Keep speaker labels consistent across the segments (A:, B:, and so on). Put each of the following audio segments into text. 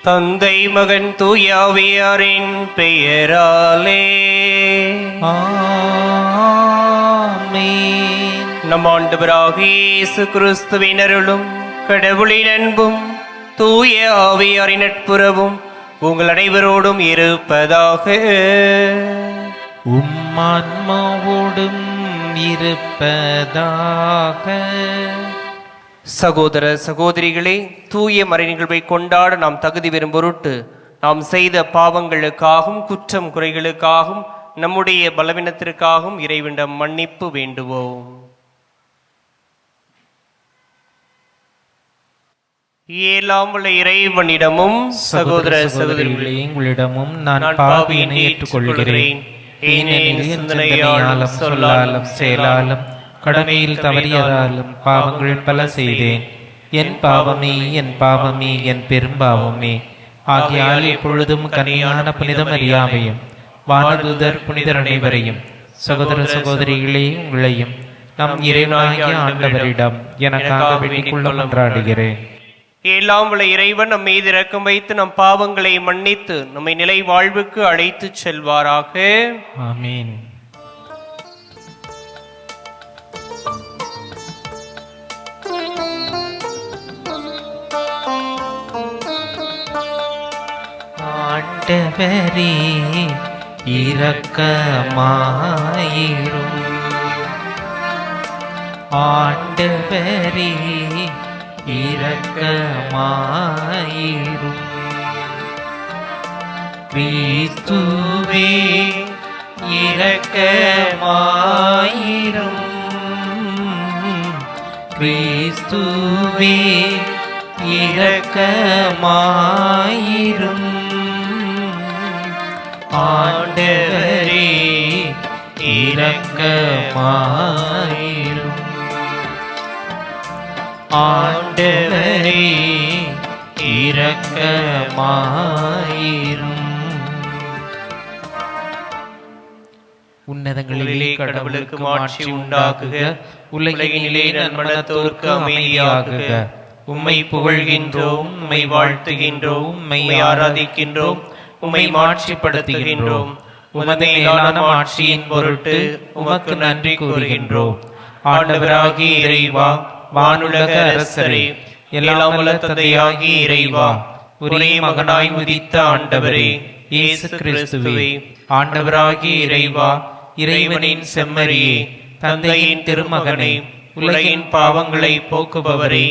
A: தந்தை மகன் தூயாவியாரின் பெயராலே
B: ஆமென்.
A: நம் ஆண்டவராகிய இயேசு கிறிஸ்துவின் அருளும் கடவுளின் அன்பும் தூய ஆவியாரின் நட்புறவும் உங்கள் அனைவரோடும் இருப்பதாக.
B: உம்மான்மாவோடும் இருப்பதாக.
A: சகோதர சகோதரிகளே, தூய மறை நிகழ்வை கொண்டாட நாம் தகுதி பெறும் பொருட்டு நாம் செய்த பாவங்களுக்காகவும் குற்றம் குறைகளுக்காகவும் நம்முடைய பலவீனத்திற்காகவும் இறைவனிடம் மன்னிப்பு வேண்டுவோம். ஏலாம் உள்ள இறைவனிடமும் சகோதர சகோதரிகளே
B: உங்களிடமும் நான் பாவியினை ஏற்றுக்கொள்கிறேன். ஏனெனில் சிந்தனையாலும் சொல்லாலும் செயலாலும் கடமையில் தவறியதாலும் பாவங்கள் பல செய்தேன். என் பாவமே என் பாவமே என் பெரும்பாவமே. ஆகையால் எப்பொழுதும் கனியான புனித மரியாவையும் வானதூதர் புனிதர் அனைவரையும் சகோதர சகோதரிகளே உங்களையும் நம் இறைவனாகிய ஆண்டவரிடம் எனக்காக வேண்டிக் கொள்ள மன்றாடுகிறேன்.
A: எல்லாம் உள்ள இறைவன் நம் மீது இரக்கம் வைத்து நம் பாவங்களை மன்னித்து நம்மை நிலை வாழ்வுக்கு அழைத்துச் செல்வாராக.
B: ஆமீன். ஆண்டவரே இரக்கமாயிரும். ஆண்டவரே இரக்கமாயிரும். கிறிஸ்துவே இரக்கமாயிரும். கிறிஸ்துவே இரக்கமாயிரும். ஆண்டவரே இரக்கமாயிரும். ஆண்டவரே இரக்கமாயிரும். உன்னதங்களிலே கடவுளுக்கு மாட்சி உண்டாகுக. உலகினிலே நன்மனத்தோர்க்கு அமைதியாகுக. உம்மை புகழ்கின்றோம், உம்மை வாழ்த்துகின்றோம், உம்மை ஆராதிக்கின்றோம், உம்மை மாட்சிப்படுத்துகின்றோம். உமது மேலான மாட்சியின் பொருட்டு உமக்கு நன்றி கூறுகின்றோம். ஆண்டவராகிய இறைவா, வானுலக அரசரே, எல்லாம் வல்ல தந்தையாகிய இறைவா, ஒரே மகனாய் உதித்த ஆண்டவரே இயேசு கிறிஸ்துவே, ஆண்டவராகிய இறைவா, இறைவனின் செம்மறியே, தந்தையின் திருமகனே, உலகின் பாவங்களை போக்குபவரே,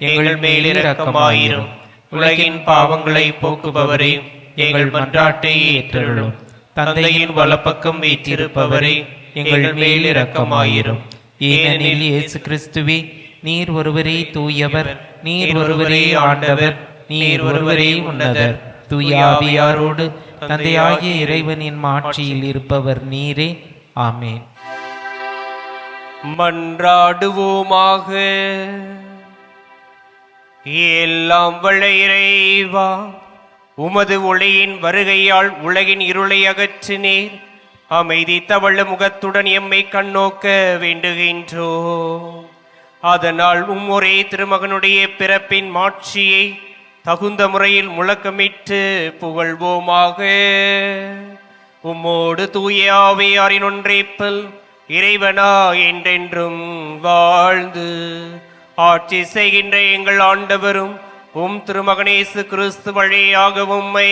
B: எங்கள் மேல் இரக்கமாயிரும். உலகின் பாவங்களை போக்குபவரே, எங்கள் மன்றாட்டை ஏற்றருளும். தந்தையின் வலப்பக்கம் வீற்றிருப்பவரே, எங்கள் மேல் இரக்கமாயிரும். ஏனெனில் இயேசு கிறிஸ்துவே, நீர் ஒருவரே தூயவர், நீர் ஒருவரே ஆண்டவர், நீர் ஒருவரே உன்னதர். தூய ஆவியாரோடு தந்தையாகிய இறைவனின் மாட்சியில் இருப்பவர் நீரே. ஆமென்.
A: மன்றாடுவோமாக. எல்லாம் வல்ல இறைவா, உமது ஒளியின் வருகையால் உலகின் இருளை அகற்றினீர். அமைதி தவழ முகத்துடன் எம்மை கண்ணோக்க வேண்டுகின்றோம். அதனால் ஒரே திருமகனுடைய பிறப்பின் மாட்சியை தகுந்த முறையில் முழக்கமிட்டு புகழ்வோமாக. உம்மோடு தூய ஆவியாரின் ஒன்றைப்பல் இறைவனா என்றென்றும் வாழ்ந்து ஆட்சி செய்கின்ற எங்கள் ஆண்டவரும் உம் திருமகனேசு கிறிஸ்து வழியாக உம்மை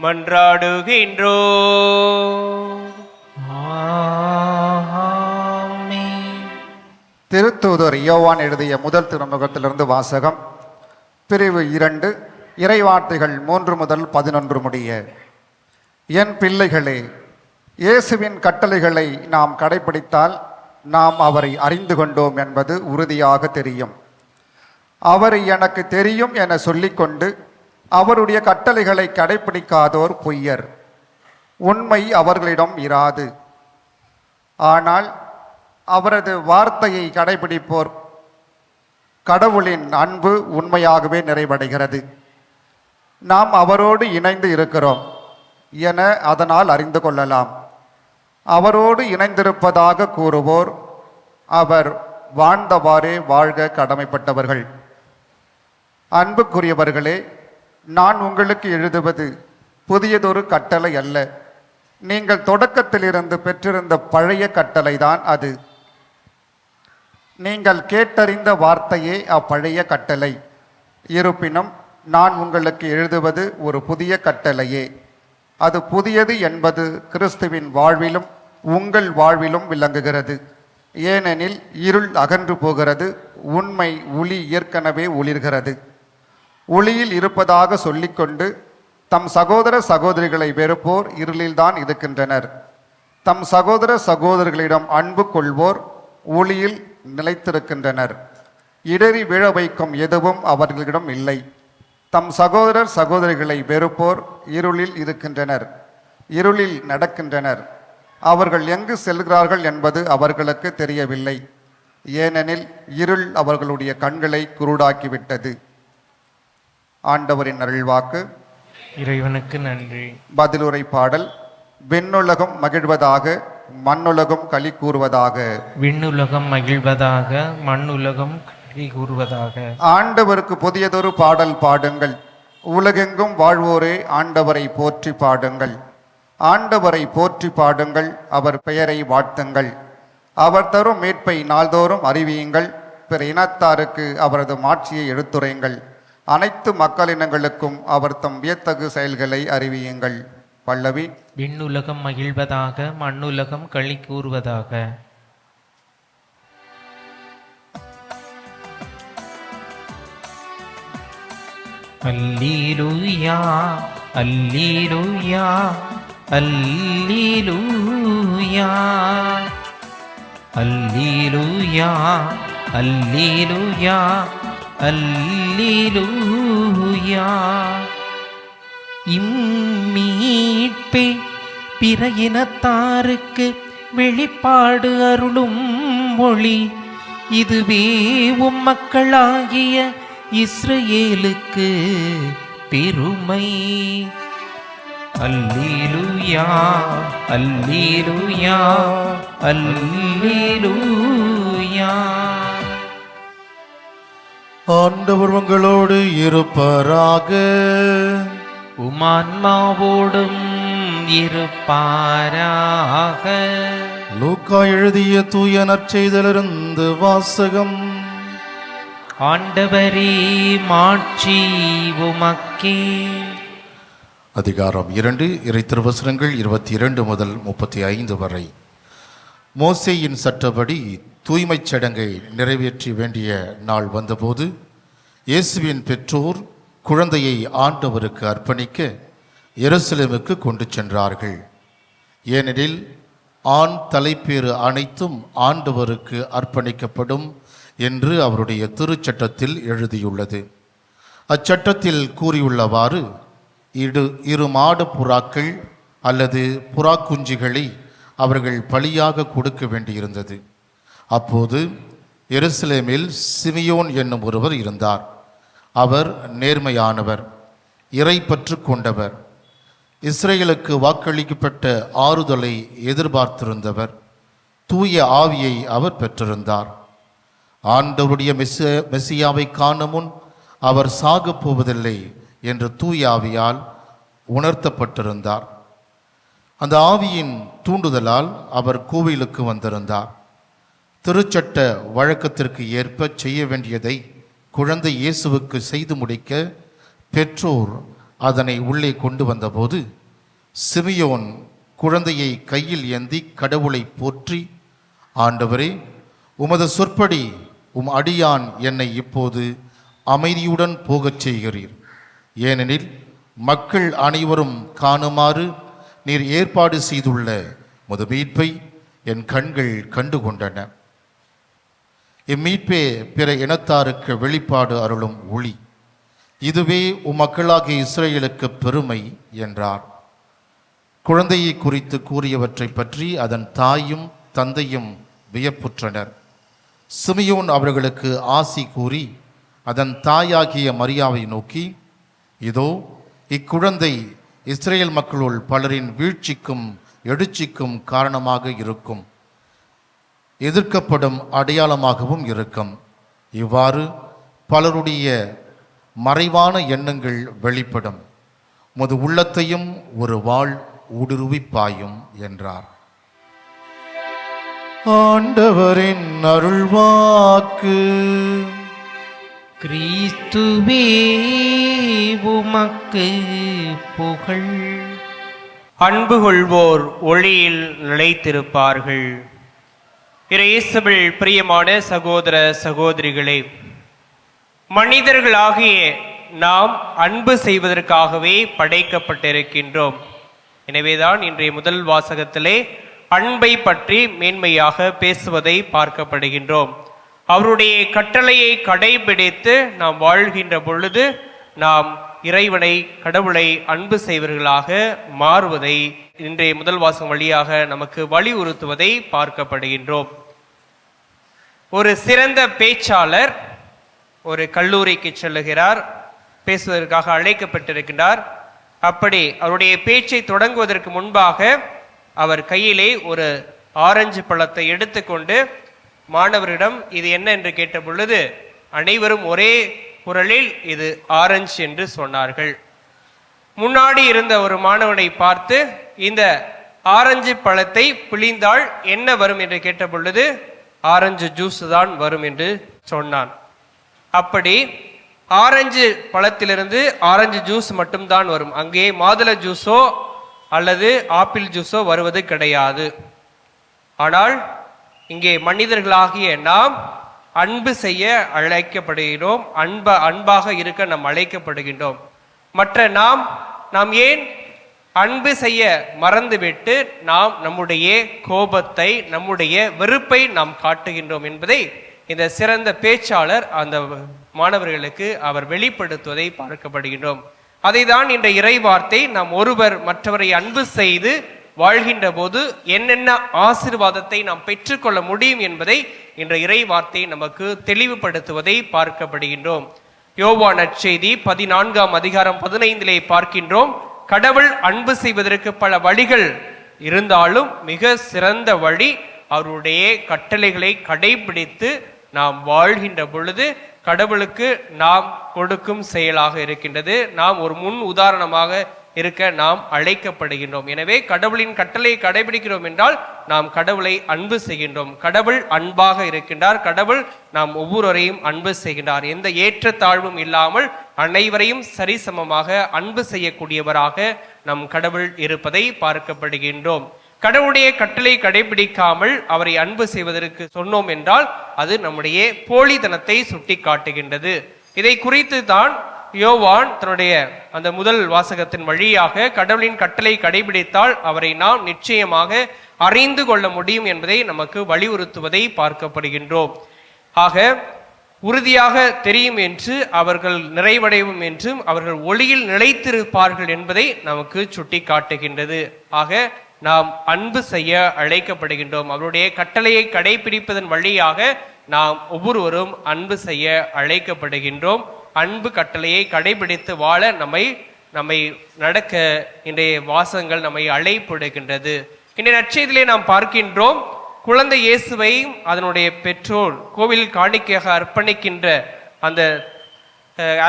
A: மன்றாடுகின்றோம்.
C: திருத்தூதர் யோவான் எழுதிய முதல் திருமுகத்திலிருந்து வாசகம். பிரிவு 2, இறைவார்த்தைகள் 3 முதல் 11 முடிய. என் பிள்ளைகளே, இயேசுவின் கட்டளைகளை நாம் கடைபிடித்தால் நாம் அவரை அறிந்து கொண்டோம் என்பது உறுதியாக தெரியும். அவர் எனக்கு தெரியும் என சொல்லிக்கொண்டு அவருடைய கட்டளைகளை கடைபிடிக்காதோர் பொய்யர். உண்மை அவர்களிடம் இராது. ஆனால் அவரது வார்த்தையை கடைபிடிப்போர் கடவுளின் அன்பு உண்மையாகவே நிறைவடைகிறது. நாம் அவரோடு இணைந்து இருக்கிறோம் என அதனால் அறிந்து கொள்ளலாம். அவரோடு இணைந்திருப்பதாக கூறுவோர் அவர் வாழ்ந்தவாறே வாழ்க கடமைப்பட்டவர்கள். அன்புக்குரியவர்களே, நான் உங்களுக்கு எழுதுவது புதியதொரு கட்டளை அல்ல, நீங்கள் தொடக்கத்திலிருந்து பெற்றிருந்த பழைய கட்டளைதான் அது. நீங்கள் கேட்டறிந்த வார்த்தையே அப்பழைய கட்டளை. இருப்பினும் நான் உங்களுக்கு எழுதுவது ஒரு புதிய கட்டளையே. அது புதியது என்பது கிறிஸ்துவின் வாழ்விலும் உங்கள் வாழ்விலும் விளங்குகிறது. ஏனெனில் இருள் அகன்று போகிறது, உண்மை ஒளி ஏற்கனவே ஒளிர்கிறது. ஒளியில் இருப்பதாக சொல்லிக்கொண்டு தம் சகோதர சகோதரிகளை வெறுப்போர் இருளில்தான் இருக்கின்றனர். தம் சகோதர சகோதரிகளிடம் அன்பு கொள்வோர் ஒளியில் நிலைத்திருக்கின்றனர். இடறி விழ வைக்கும் எதுவும் அவர்களிடம் இல்லை. தம் சகோதரர் சகோதரிகளை வெறுப்போர் இருளில் இருக்கின்றனர், இருளில் நடக்கின்றனர். அவர்கள் எங்கு செல்கிறார்கள் என்பது அவர்களுக்கு தெரியவில்லை. ஏனெனில் இருள் அவர்களுடைய கண்களை குருடாக்கிவிட்டது. ஆண்டவரின் அருள்வாக்கு.
B: இறைவனுக்கு நன்றி.
C: பதிலுரை பாடல். விண்ணுலகம் மகிழ்வதாக, மண்ணுலகம் களி கூறுவதாக.
B: விண்ணுலகம் மகிழ்வதாக, மண்ணுலகம் களி கூறுவதாக.
C: ஆண்டவருக்கு புதியதொரு பாடல் பாடுங்கள். உலகெங்கும் வாழ்வோரே ஆண்டவரை போற்றி பாடுங்கள். ஆண்டவரை போற்றி பாடுங்கள், அவர் பெயரை வாழ்த்துங்கள். அவர் தரும் மீட்பை நாள்தோறும் அறிவியுங்கள். பிற இனத்தாருக்கு அவரது மாட்சியை எடுத்துரையுங்கள். அனைத்து மக்களினங்களுக்கும் அவர் தம் வியத்தகு செயல்களை அறிவியுங்கள். பல்லவி.
B: விண்ணுலகம் மகிழ்வதாக, மண்ணுலகம் களி கூறுவதாக. அல்லேலூயா, அல்லேலூயா, அல்லேலூயா, அல்லேலூயா, அல்லேலூயா, அல்லேலூயா. இம்மீட்பே பிற இனத்தாருக்கு வெளிப்பாடு அருளும் மொழி. இதுவே உம் மக்களாகிய இஸ்ரவேலுக்கு பெருமை. அல்லேலூயா, அல்லேலூயா, அல்லேலூயா.
D: ஆண்டவர் உங்களோடு இருப்பாராக.
B: உமான்மாவோடும் இருப்பாராக.
D: லூக்கா எழுதிய தூய நற்செய்தியிலிருந்து வாசகம்.
B: ஆண்டவரே, மாட்சி உமக்கே.
D: அதிகாரம் 2, இறை திருவசனங்கள் 22 முதல் 35 வரை. மோசேயின் சட்டப்படி தூய்மைச் சடங்கை நிறைவேற்றி வேண்டிய நாள் வந்தபோது இயேசுவின் பெற்றோர் குழந்தையை ஆண்டவருக்கு அர்ப்பணிக்க எருசலேமுக்கு கொண்டு சென்றார்கள். ஏனெனில் ஆண் தலைப்பேறு அனைத்தும் ஆண்டவருக்கு அர்ப்பணிக்கப்படும் என்று அவருடைய திருச்சட்டத்தில் எழுதியுள்ளது. அச்சட்டத்தில் கூறியுள்ளவாறு இரு மாடு புறாக்கள் அல்லது புறா குஞ்சுகளை அவர்கள் பலியாக கொடுக்க வேண்டியிருந்தது. அப்போது எருசலேமில் சிமியோன் என்னும் ஒருவர் இருந்தார். அவர் நேர்மையானவர், இறைப்பற்று கொண்டவர், இஸ்ரேலுக்கு வாக்களிக்கப்பட்ட ஆறுதலை எதிர்பார்த்திருந்தவர். தூய ஆவியை அவர் பெற்றிருந்தார். ஆண்டவருடைய மெசியாவை காணும் முன் அவர் சாகப் போவதில்லை என்று தூய ஆவியால் உணர்த்தப்பட்டிருந்தார். அந்த ஆவியின் தூண்டுதலால் அவர் கோவிலுக்கு வந்திருந்தார். திருச்சட்ட வழக்கத்திற்கு ஏற்ப செய்ய வேண்டியதை குழந்தை இயேசுவுக்கு செய்து முடிக்க பெற்றோர் அதனை உள்ளே கொண்டு வந்தபோது சிமியோன் குழந்தையை கையில் ஏந்தி கடவுளை போற்றி, ஆண்டவரே, உமது சொற்படி உம் அடியான் என்னை இப்போது அமைதியுடன் போகச் செய்கிறீர். ஏனெனில் மக்கள் அனைவரும் காணுமாறு நீர் ஏற்பாடு செய்துள்ள உமது மீட்பை என் கண்கள் கண்டுகொண்டன. இம்மீட்பே பிற இனத்தாருக்கு வெளிப்பாடு அருளும் ஒளி. இதுவே உம் மக்களாகிய இஸ்ரேலுக்கு பெருமை என்றார். குழந்தையை குறித்து கூறியவற்றை பற்றி அதன் தாயும் தந்தையும் வியப்புற்றனர். சிமியோன் அவர்களுக்கு ஆசி கூறி அதன் தாயாகிய மரியாவை நோக்கி, இதோ இக்குழந்தை இஸ்ரேல் மக்களுள் பலரின் வீழ்ச்சிக்கும் எழுச்சிக்கும் காரணமாக இருக்கும், எதிர்க்கப்படும் அடையாளமாகவும் இருக்கும். இவ்வாறு பலருடைய மறைவான எண்ணங்கள் வெளிப்படும். முது உள்ளத்தையும் ஒரு வாள் ஊடுருவி பாயும் என்றார். ஆண்டவரின் அருள்வாக்கு.
B: கிறிஸ்துவே உமக்கு புகழ்.
A: அன்பு கொள்வோர் ஒளியில் நிலைத்திருப்பார்கள். இயேசுவில் பிரியமான சகோதர சகோதரிகளே, மனிதர்களாகிய நாம் அன்பு செய்வதற்காகவே படைக்கப்பட்டிருக்கின்றோம். எனவேதான் இன்றைய முதல் வாசகத்திலே அன்பை பற்றி மேன்மையாக பேசுவதை பார்க்கப்படுகின்றோம். அவருடைய கட்டளையை கடைபிடித்து நாம் வாழ்கின்ற பொழுது நாம் இறைவனை, கடவுளை அன்பு செய்வர்களாக மாறுவதை இன்றைய முதல் வாசகம் வழியாக நமக்கு வலியுறுத்துவதை பார்க்கப்படுகின்றோம். ஒரு சிறந்த பேச்சாளர் ஒரு கல்லூரிக்கு செல்லுகிறார், பேசுவதற்காக அழைக்கப்பட்டிருக்கின்றார். அப்படி அவருடைய பேச்சை தொடங்குவதற்கு முன்பாக அவர் கையிலே ஒரு ஆரஞ்சு பழத்தை எடுத்துக்கொண்டு மாணவரிடம் இது என்ன என்று கேட்ட பொழுது அனைவரும் ஒரே குரலில் இது ஆரஞ்சு என்று சொன்னார்கள். முன்னாடி இருந்த ஒரு மாணவனை பார்த்து இந்த ஆரஞ்சு பழத்தை பிழிந்தால் என்ன வரும் என்று கேட்ட பொழுது ஆரஞ்சு ஜூஸ் தான் வரும் என்று சொன்னான். அப்படி ஆரஞ்சு பழத்திலிருந்து ஆரஞ்சு ஜூஸ் மட்டும்தான் வரும், அங்கே மாதுளை ஜூஸோ அல்லது ஆப்பிள் ஜூஸோ வருவது கிடையாது. ஆனால் இங்கே மனிதர்களாகிய நாம் அன்பு செய்ய அழைக்கப்படுகிறோம், அன்பாக இருக்க நாம் அழைக்கப்படுகின்றோம். மற்ற நாம் ஏன் அன்பு செய்ய மறந்துவிட்டு நாம் நம்முடைய கோபத்தை, நம்முடைய வெறுப்பை நாம் காட்டுகின்றோம் என்பதை இந்த சிறந்த பேச்சாளர் அந்த மாணவர்களுக்கு அவர் வெளிப்படுத்துவதை பார்க்கப்படுகின்றோம். அதை தான் இந்த இறை வார்த்தை நாம் ஒருவர் மற்றவரை அன்பு செய்து வாழ்கின்ற போது என்னென்ன ஆசீர்வாதத்தை நாம் பெற்றுக்கொள்ள முடியும் என்பதை இன்ற இறை வார்த்தை நமக்கு தெளிவுபடுத்துவதை பார்க்கப்படுகின்றோம். யோவான் நற்செய்தி 14ஆம் அதிகாரம் 15 பார்க்கின்றோம். கடவுள் அன்பு செய்வதற்கு பல வழிகள் இருந்தாலும் மிக சிறந்த வழி அவருடைய கட்டளைகளை கடைபிடித்து நாம் வாழ்கின்ற பொழுது கடவுளுக்கு நாம் கொடுக்கும் செயலாக இருக்கின்றது. நாம் ஒரு முன் உதாரணமாக இருக்க நாம் அழைக்கப்படுகின்றோம். எனவே கடவுளின் கட்டளையை கடைபிடிக்கிறோம் என்றால் நாம் கடவுளை அன்பு செய்கின்றோம். கடவுள் அன்பாக இருக்கின்றார். கடவுள் நாம் ஒவ்வொருவரையும் அன்பு செய்கின்றார். எந்த ஏற்றத்தாழ்வும் இல்லாமல் அனைவரையும் சரிசமமாக அன்பு செய்யக்கூடியவராக நம் கடவுள் இருப்பதை பார்க்கப்படுகின்றோம். கடவுளுடைய கட்டளை கடைபிடிக்காமல் அவரை அன்பு செய்வதற்கு சொன்னோம் என்றால் அது நம்முடைய போலித்தனத்தை சுட்டி காட்டுகின்றது. இதை குறித்து தான் யோவான் தன்னுடைய அந்த முதல் வாசகத்தின் வழியாக கடவுளின் கட்டளை கடைபிடித்தால் அவரை நாம் நிச்சயமாக அறிந்து கொள்ள முடியும் என்பதை நமக்கு வலியுறுத்துவதை பார்க்கப்படுகின்றோம். ஆக உறுதியாக தெரியும் என்று அவர்கள் நிறைவடையும் என்றும் அவர்கள் ஒளியில் நிலைத்திருப்பார்கள் என்பதை நமக்கு சுட்டி காட்டுகின்றது. ஆக நாம் அன்பு செய்ய அழைக்கப்படுகின்றோம். அவருடைய கட்டளையை கடைபிடிப்பதன் வழியாக நாம் ஒவ்வொருவரும் அன்பு செய்ய அழைக்கப்படுகின்றோம். அன்பு கட்டளையை கடைபிடித்து வாழ நம்மை நடக்க இன்றைய வாசகங்கள் நம்மை அழைப்படுகின்றது. இன்றைய நற்செய்தியிலே நாம் பார்க்கின்றோம், குழந்தை இயேசுவையும் அதனுடைய பெற்றோர் கோவில் காணிக்கையாக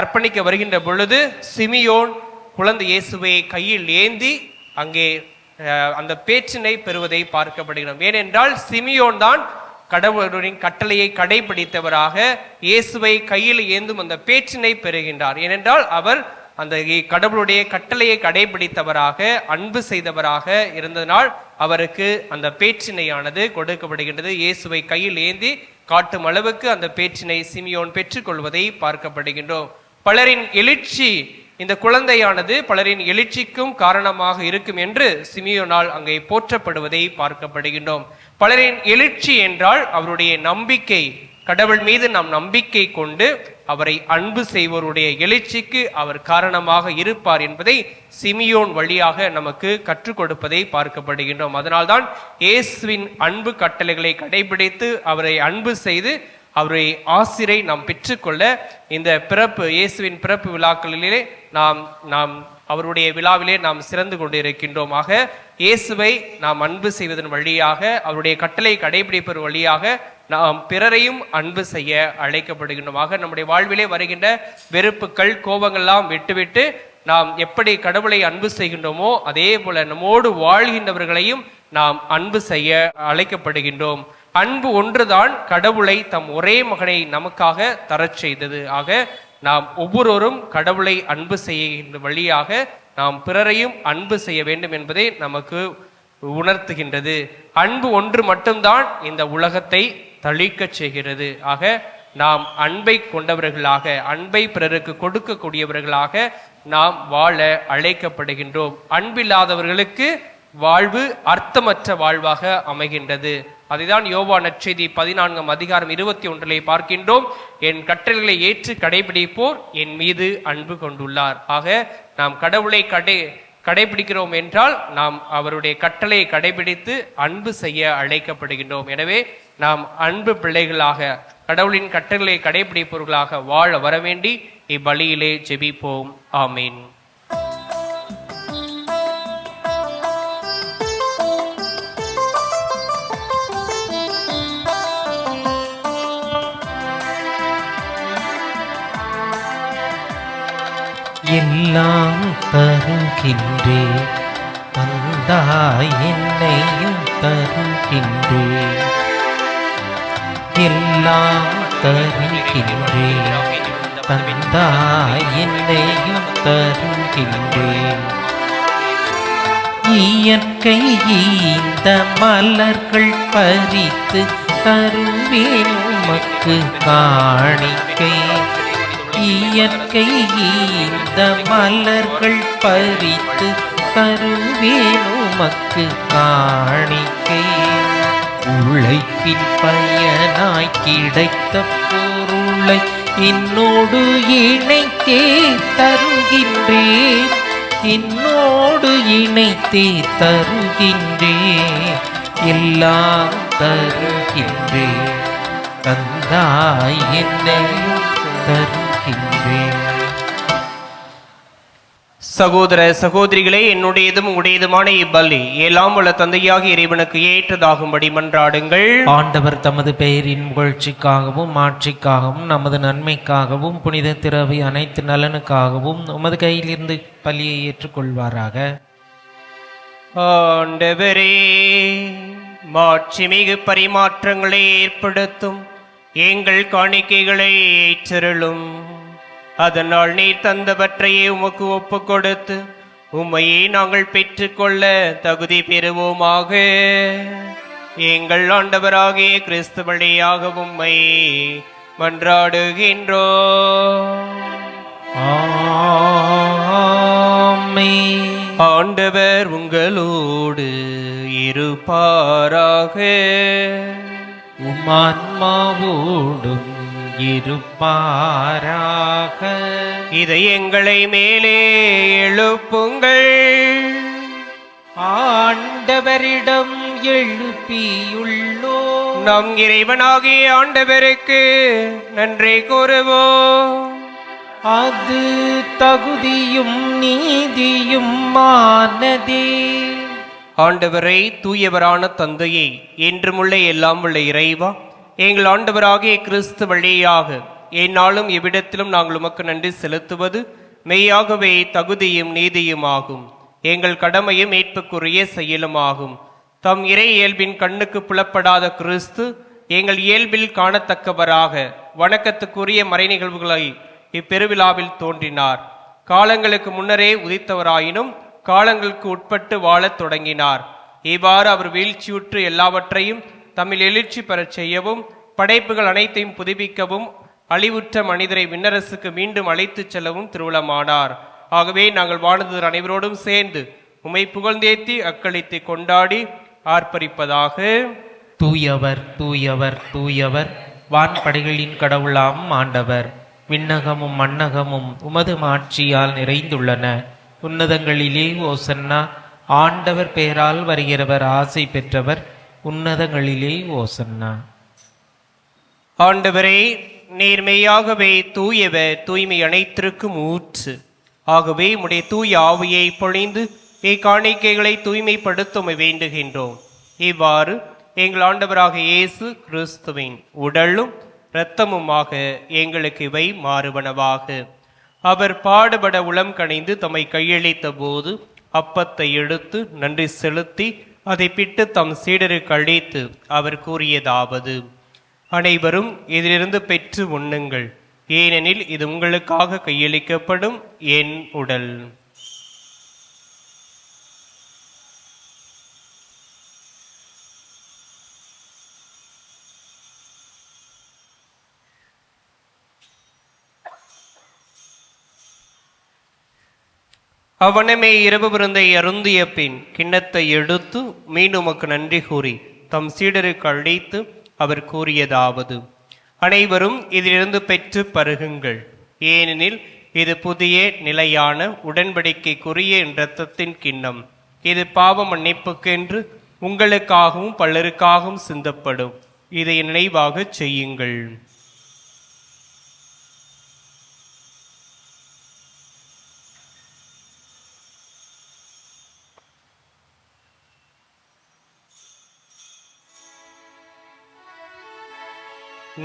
A: அர்ப்பணிக்க வருகின்ற பொழுது சிமியோன் குழந்தை இயேசுவை கையில் ஏந்தி அங்கே அந்த பேச்சினை பெறுவதை பார்க்கப்படுகிறோம். ஏனென்றால் சிமியோன் தான் கடவுளின் கட்டளையை கடைபிடித்தவராக இயேசுவை கையில் ஏந்தும் அந்த பேச்சினை பெறுகின்றார். ஏனென்றால் அவர் அந்த கடவுளுடைய கட்டளையை கடைபிடித்தவராக அன்பு செய்தவராக இருந்ததனால் அவருக்கு அந்த பேச்சினையானது கொடுக்கப்படுகின்றது. இயேசுவை கையில் ஏந்தி காட்டும் அளவுக்கு அந்த பேச்சினை சிமியோன் பெற்றுக்கொள்வதை பார்க்கப்படுகின்றோம். பலரின் எழுச்சி, இந்த குழந்தையானது பலரின் எழுச்சிக்கும் காரணமாக இருக்கும் என்று சிமியோனால் அங்கே போற்றப்படுவதை பார்க்கப்படுகின்றோம். பலரின் எழுச்சி என்றால் அவருடைய நம்பிக்கை, கடவுள் மீது நாம் நம்பிக்கை கொண்டு அவரை அன்பு செய்வோருடைய எழுச்சிக்கு அவர் காரணமாக இருப்பார் என்பதை சிமியோன் வழியாக நமக்கு கற்றுக் கொடுப்பதை பார்க்கப்படுகின்றோம். அதனால்தான் இயேசுவின் அன்பு கட்டளைகளை கடைபிடித்து அவரை அன்பு செய்து அவரை ஆசிரை நாம் பெற்றுக்கொள்ள இந்த இயேசுவின் பிறப்பு விழாக்களிலே நாம் அவருடைய விழாவிலே நாம் சிறந்து கொண்டிருக்கின்றோம். ஆக இயேசுவை நாம் அன்பு செய்வதன் வழியாக, அவருடைய கட்டளை கடைபிடிப்பதன் வழியாக நாம் பிறரையும் அன்பு செய்ய அழைக்கப்படுகின்றோம். ஆக நம்முடைய வாழ்விலே வருகின்ற வெறுப்புகள், கோபங்கள்லாம் விட்டுவிட்டு நாம் எப்படி கடவுளை அன்பு செய்கின்றோமோ அதே போல நம்மோடு வாழ்கின்றவர்களையும் நாம் அன்பு செய்ய அழைக்கப்படுகின்றோம். அன்பு ஒன்றுதான் கடவுளை தம் ஒரே மகனை நமக்காக தரச் செய்தது. ஆக நாம் ஒவ்வொருவரும் கடவுளை அன்பு செய்கின்ற வழியாக நாம் பிறரையும் அன்பு செய்ய வேண்டும் என்பதை நமக்கு உணர்த்துகின்றது. அன்பு ஒன்று மட்டும்தான் இந்த உலகத்தை தளிக்கச் செய்கிறது. ஆக நாம் அன்பை கொண்டவர்களாக, அன்பை பிறருக்கு கொடுக்கக்கூடியவர்களாக நாம் வாழ அழைக்கப்படுகின்றோம். அன்பில்லாதவர்களுக்கு வாழ்வு அர்த்தமற்ற வாழ்வாக அமைகின்றது. அதைதான் யோவான் நற்செய்தி 14ஆம் அதிகாரம் 21 பார்க்கின்றோம். என் கட்டளைகளை ஏற்று கடைபிடிப்போர் என் மீது அன்பு கொண்டுள்ளார். ஆக நாம் கடவுளை கடைபிடிக்கிறோம் என்றால் நாம் அவருடைய கட்டளையை கடைபிடித்து அன்பு செய்ய அழைக்கப்படுகின்றோம். எனவே நாம் அன்பு பிள்ளைகளாக, கடவுளின் கட்டளைகளை கடைபிடிப்பவர்களாக வாழ வரவேண்டி இப்பலியிலே ஜெபிப்போம். ஆமீன்.
B: எல்லாம் தருகின்றே தந்தாய் என்னையும் தருகின்றே, எல்லாம் தருகின்றே தந்தாய் என்னையும் தருகின்றே. இயற்கை இந்த மலர்கள் பறித்து தருவேன் உமக்கு காணிக்கை. இயற்கை இந்த மலர்கள் பறித்து தருவேன் உமக்கு காணிக்கை. உழைப்பின் பயனாய் கிடைத்த பொருளை என்னோடு இணைத்தே தருகின்றேன், என்னோடு இணைத்தே தருகின்றேன். எல்லாம் தருகின்றேன் தந்தாய் என்னையும் தருகின்றேன்.
A: சகோதர சகோதரிகளே, என்னுடையதும் உடையதுமான இப்பலி எல்லாம் உள்ள தந்தையாக இறைவனுக்கு ஏற்றதாகும்படி மன்றாடுங்கள்.
B: ஆண்டவர் தமது பெயரின் புகழ்ச்சிக்காகவும் மாட்சிக்காகவும் நமது நன்மைக்காகவும் புனித திரவி அனைத்து நலனுக்காகவும் உமது கையிலிருந்து பலியை ஏற்றுக்கொள்வாராக.
A: ஆண்டவரே, மாட்சிமிகு பரிமாற்றங்களை ஏற்படுத்தும் எங்கள் காணிக்கைகளை ஏற்றருளும். அதனால் நீர் தந்தவற்றையே உமக்கு ஒப்பு கொடுத்து உம்மையே நாங்கள் பெற்றுக்கொள்ள தகுதி பெறுவோமாக. எங்கள் ஆண்டவராகிய கிறிஸ்து வழியாக உம்மை மன்றாடுகின்றோம்.
B: ஆமென்.
A: ஆண்டவர் உங்களோடு இருப்பாராக.
B: உம்மான்மாவோடும் இருப்பாராக.
A: இதை எங்களை மேலே எழுப்புங்கள்.
B: ஆண்டவரிடம் எழுப்பியுள்ளோ
A: நம் இறைவனாகிய ஆண்டவருக்கு நன்றி கூறுவோம்.
B: அது தகுதியும் நீதியும் மானதே.
A: ஆண்டவரை, தூயவரான தந்தையே, என்றுமுள்ள எல்லாம் உள்ள இறைவா, எங்கள் ஆண்டவராகிய கிறிஸ்து வழியாக எந்நாளும் எவ்விடத்திலும் நாங்கள் உமக்கு நன்றி செலுத்துவது மெய்யாகவே தகுதியும் நீதியுமாகும். எங்கள் கடமையும் மீட்புக்குரிய செயலுமாகும். தம் இறை இயல்பின் கண்ணுக்கு புலப்படாத கிறிஸ்து எங்கள் இயல்பில் காணத்தக்கவராக வணக்கத்துக்குரிய மறை நிகழ்வுகளை இப்பெருவிழாவில் தோன்றினார். காலங்களுக்கு முன்னரே உதித்தவராயினும் காலங்களுக்கு உட்பட்டு வாழத் தொடங்கினார். இவ்வாறு அவர் வீழ்ச்சியுற்று எல்லாவற்றையும் தம்மில் எழுச்சி பெறச் செய்யவும், படைப்புகள் அனைத்தையும் புதுப்பிக்கவும், அழிவுற்ற மனிதரை விண்ணரசுக்கு மீண்டும் அழைத்துச் செல்லவும் திருவுளமானார். ஆகவே நாங்கள் வாழ்ந்தவர் அனைவரோடும் சேர்ந்து உம்மை புகழ்ந்தேத்தி அக்களித்து கொண்டாடி ஆர்ப்பரிப்பதாக.
B: தூயவர் தூயவர் தூயவர், வான்படைகளின் கடவுளாம் ஆண்டவர். விண்ணகமும் மண்ணகமும் உமது மாட்சியால் நிறைந்துள்ளன. உன்னதங்களிலே ஓசன்னா. ஆண்டவர் பெயரால் வருகிறவர் ஆசை பெற்றவர். உன்னதங்களிலே ஓசன்னா.
A: ஆண்டவரே, நேர்மையாகவே தூயவர், தூய்மை அனைத்திற்கும் ஊற்று. ஆகவே உம்முடைய தூய ஆவியை பொழிந்து இக்காணிக்கைகளை தூய்மைப்படுத்த உம்மை வேண்டுகின்றோம். இவ்வாறு எங்கள் ஆண்டவராக இயேசு கிறிஸ்துவின் உடலும் இரத்தமுமாக எங்களுக்கு இவை மாறுவனவாக. அவர் பாடுபட உளம் கனிந்து தம்மை கையளித்த போது அப்பத்தை எடுத்து நன்றி செலுத்தி அதை பிட்டு தம் சீடருக்கு அளித்து அவர் கூறியதாவது: அனைவரும் இதிலிருந்து பெற்று உண்ணுங்கள், ஏனெனில் இது உங்களுக்காக கையளிக்கப்படும் என் உடல். அவனமே இரவு விருந்தை அருந்திய பின் கிண்ணத்தை எடுத்து மீண்டும் உமக்கு நன்றி கூறி தம் சீடருக்கு அளித்து அவர் கூறியதாவது: அனைவரும் இதிலிருந்து பெற்று பருகுங்கள், ஏனெனில் இது புதிய நிலையான உடன்படிக்கைக்குரிய இரத்தத்தின் கிண்ணம். இது பாவ மன்னிப்புக்கென்று உங்களுக்காகவும் பலருக்காகவும் சிந்தப்படும். இதை நினைவாக செய்யுங்கள்.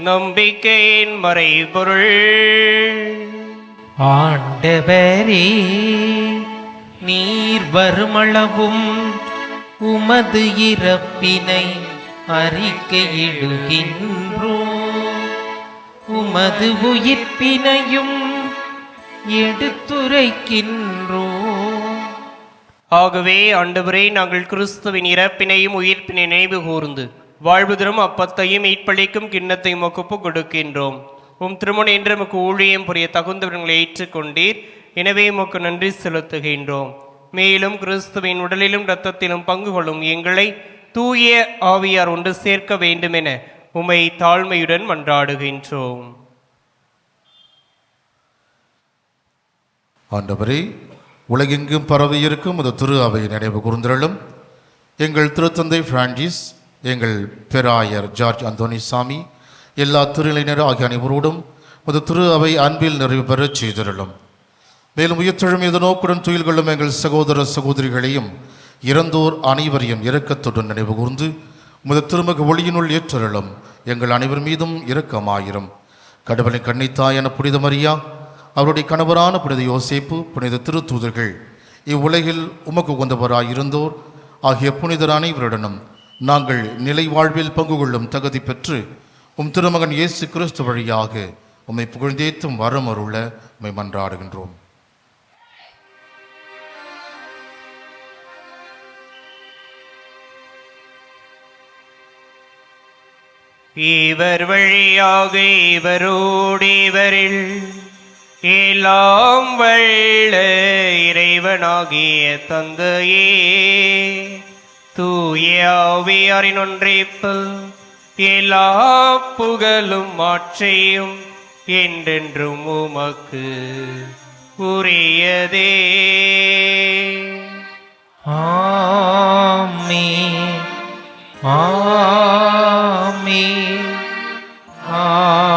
A: நம்பிக்கையின் மறைபொருள்.
B: ஆண்டவரே, நீர் வருமளவும் உமது இறப்பினை அறிக்கையிடுகின்றோம், உமது உயிர்ப்பினையும் எடுத்துரைக்கின்றோம்.
A: ஆகவே ஆண்டவரே, நாங்கள் கிறிஸ்துவின் இறப்பினையும் உயிர்ப்பினை நினைவு கூர்ந்து வாழ்வு தரும் அப்பத்தையும் மீட்பளிக்கும் கிண்ணத்தையும் ஒப்புக் கொடுக்கின்றோம். உம் திருமணம் என்று நமக்கு ஊழியம் புரிய தகுந்தவர்களை ஏற்றுக்கொண்டீர். எனவே உமக்கு நன்றி செலுத்துகின்றோம். மேலும் கிறிஸ்துவின் உடலிலும் இரத்தத்திலும் பங்கு கொள்ளும் எங்களை தூய ஆவியார் ஒன்று சேர்க்க வேண்டும் என உம்மை தாழ்மையுடன் மன்றாடுகின்றோம்.
D: ஆண்டவரே, உலகெங்கும் பரவி இருக்கும் அது திரு அவை நினைவு கூர்ந்தருளும். எங்கள் திருத்தந்தை பிரான்சிஸ், எங்கள் பேராயர் ஜார்ஜ் அந்தோனிசாமி, எல்லா திருநிலையினர் ஆகிய அனைவரோடும் அது திரு அவை அன்பில் நிறைவு பெறச் செய்திருளும். மேலும் உயிர்த்தெழும் எது நோக்குடன் துயில் கொள்ளும் எங்கள் சகோதர சகோதரிகளையும் இறந்தோர் அனைவரையும் இரக்கத்துடன் நினைவு கூர்ந்து உமது திருமக ஒளியினுள் ஏற்றருளும். எங்கள் அனைவர் மீதும் இரக்கமாயிரும். கடவுளின் கன்னித்தாயான புனித மரியா, அவருடைய கணவரான புனித யோசேப்பு, புனித திருத்தூதர்கள், இவ்வுலகில் உமக்கு உகந்தவராயிருந்தோர் ஆகிய புனிதர் அனைவருடனும் நாங்கள் நிலை வாழ்வில் பங்கு கொள்ளும் தகுதி பெற்று உம் திருமகன் இயேசு கிறிஸ்து வழியாக உம்மை புகழ்ந்தேத்தும் வரம் அருள உம்மை மன்றாடுகின்றோம்.
A: இவர் வழியாக இவரோடு இவரில் எல்லாம் வல்ல இறைவனாகிய தந்தையே, தூய ஆவியாரின் ஒன்றிப்பில் எல்லா புகழும் மாட்சியும் என்றென்றும் உமக்கு உரியதே.
B: ஆமென், ஆமென், ஆமென்.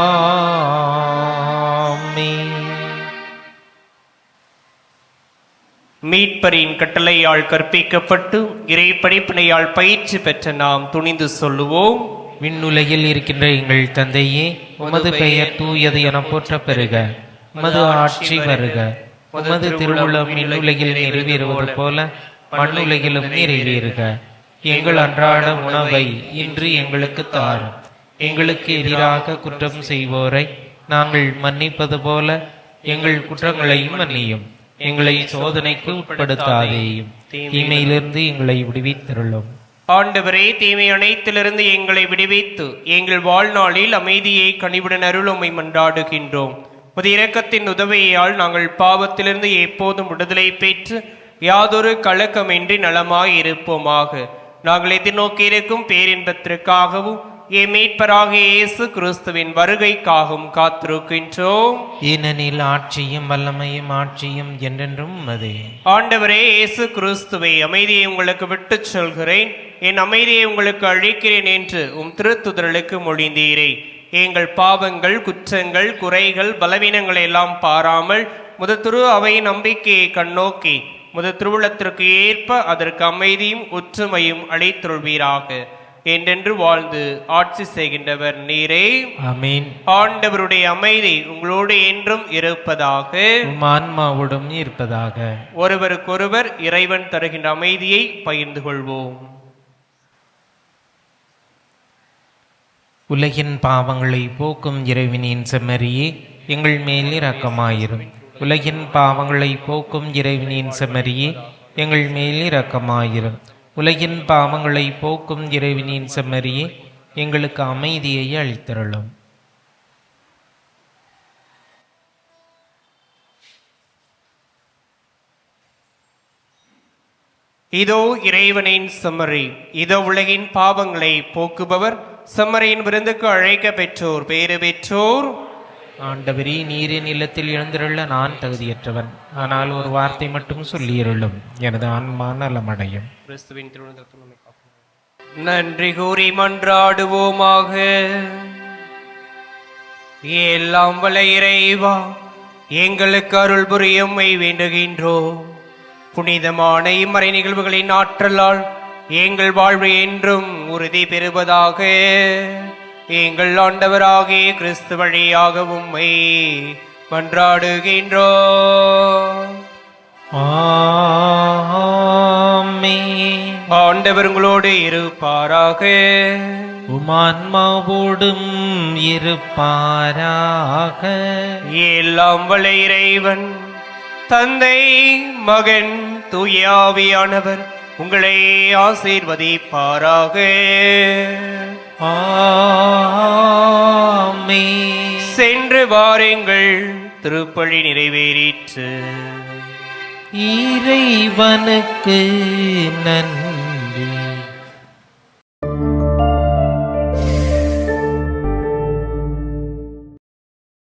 A: மீட்பரின் கட்டளையால் கற்பிக்கப்பட்டு இறை படிப்பினையால் பயிற்சி பெற்ற நாம் துணிந்து சொல்லுவோம்:
B: விண்ணுலகில் இருக்கின்ற எங்கள் தந்தையே, உமது பெயர் தூயது என போற்ற பெறுக. உமது ஆட்சி வருக. உமது திருவுளம் விண்ணுலகில் நிறைவேறுவது போல மண்ணுலகிலும் நிறைவேறுக. எங்கள் அன்றாட உணவை இன்று எங்களுக்கு தாரும். எங்களுக்கு எதிராக குற்றம் செய்வோரை நாங்கள் மன்னிப்பது போல எங்கள் குற்றங்களையும் மன்னியும். எங்களை சோதனைக்கு உட்படுத்தாதேயும், தீமையிலிருந்து எங்களை விடுவித்தருளும்.
A: ஆண்டவரே, தீமை அனைத்திலிருந்து எங்களை விடுவித்து எங்கள் வாழ்நாளில் அமைதியை கனிவுடன் அருளுமை மன்றாடுகின்றோம். உமது இரக்கத்தின் உதவியால் நாங்கள் பாவத்திலிருந்து எப்போதும் விடுதலை பெற்று யாதொரு கலக்கமின்றி நலமாய் இருப்போமாக. நாங்கள் எதிர்நோக்கி இருக்கும் பேரின்பத்திற்காகவும் என் மீட்பராகிய இயேசு கிறிஸ்துவின் வருகைக்காகவும் காத்திருக்கின்றோம்.
B: ஏனெனில் ஆட்சியும் வல்லமையும் ஆட்சியும் என்றென்றும் உமதே.
A: ஆண்டவரே இயேசு கிறிஸ்துவை, அமைதியை உங்களுக்கு விட்டுச் சொல்கிறேன், என் அமைதியை உங்களுக்கு அளிக்கிறேன் என்று உம் திருத்துதலுக்கு மொழிந்தீரே. எங்கள் பாவங்கள், குற்றங்கள், குறைகள், பலவீனங்களை எல்லாம் பாராமல் முது திரு அவை நம்பிக்கையை கண்ணோக்கி முது திருவுளத்திற்கு ஏற்ப அதற்கு அமைதியும் ஒற்றுமையும் அளித்தருள்வீராக. என்றென்று வாழ்ந்து ஆட்சி செய்கின்றவர் நீரே.
B: ஆமென்.
A: ஆண்டவருடைய அமைதி உங்களோடு என்றும் இருப்பதாக.
B: உம் ஆன்மாவோடும் இருப்பதாக.
A: ஒருவருக்கொருவர் இறைவன் தருகின்ற அமைதியை பகிர்ந்து கொள்வோம்.
B: உலகின் பாவங்களை போக்கும் இறைவனின் செம்மறியே, எங்கள் மேல் இரக்கமாயிரும். உலகின் பாவங்களை போக்கும் இறைவனின் செம்மறியே, எங்கள் மேல் இரக்கமாயிரும். உலகின் பாவங்களை போக்கும் இறைவனின் செம்மறியே, எங்களுக்கு அமைதியை அளித்தருளும்.
A: இதோ இறைவனின் செம்மறி, இதோ உலகின் பாவங்களை போக்குபவர். செம்மறியின் விருந்துக்கு அழைக்க பெற்றோர் பேறு பெற்றோர்.
B: ஆண்டவரே, நீரின் இல்லத்தில் எழுந்திருள்ள நான் தகுதியற்றவன், ஆனால் ஒரு வார்த்தை மட்டும் சொல்லியருளும், எனது ஆன்மா நலமடையும்.
A: கிறிஸ்துவின் திருவுளத்தில் நம்மை காப்போம். நன்றி கூறி மன்றாடுவோமாக. எல்லாம் வல்ல இறைவா, எங்களுக்கு அருள் புரியும்மை வேண்டுகின்றோம். புனிதமான இம்மறை நிகழ்வுகளின் ஆற்றலால் எங்கள் வாழ்வு என்றும் உறுதி பெறுவதாக. எங்கள் ஆண்டவராகிய கிறிஸ்து வழியாக உம்மை மன்றாடுகின்றோம்.
B: ஆமென்.
A: ஆண்டவர் உங்களோடு இருப்பாராக.
B: உமான்மாவோடும் இருப்பாராக.
A: எல்லாம் வல்ல இறைவன் தந்தை, மகன், தூய ஆவியானவர் உங்களை ஆசீர்வதிப்பாராக.
B: ஆமென்.
A: சென்று வாருங்கள், திருப்பலி நிறைவேறிற்று.
B: இறைவனுக்கு நன்றி.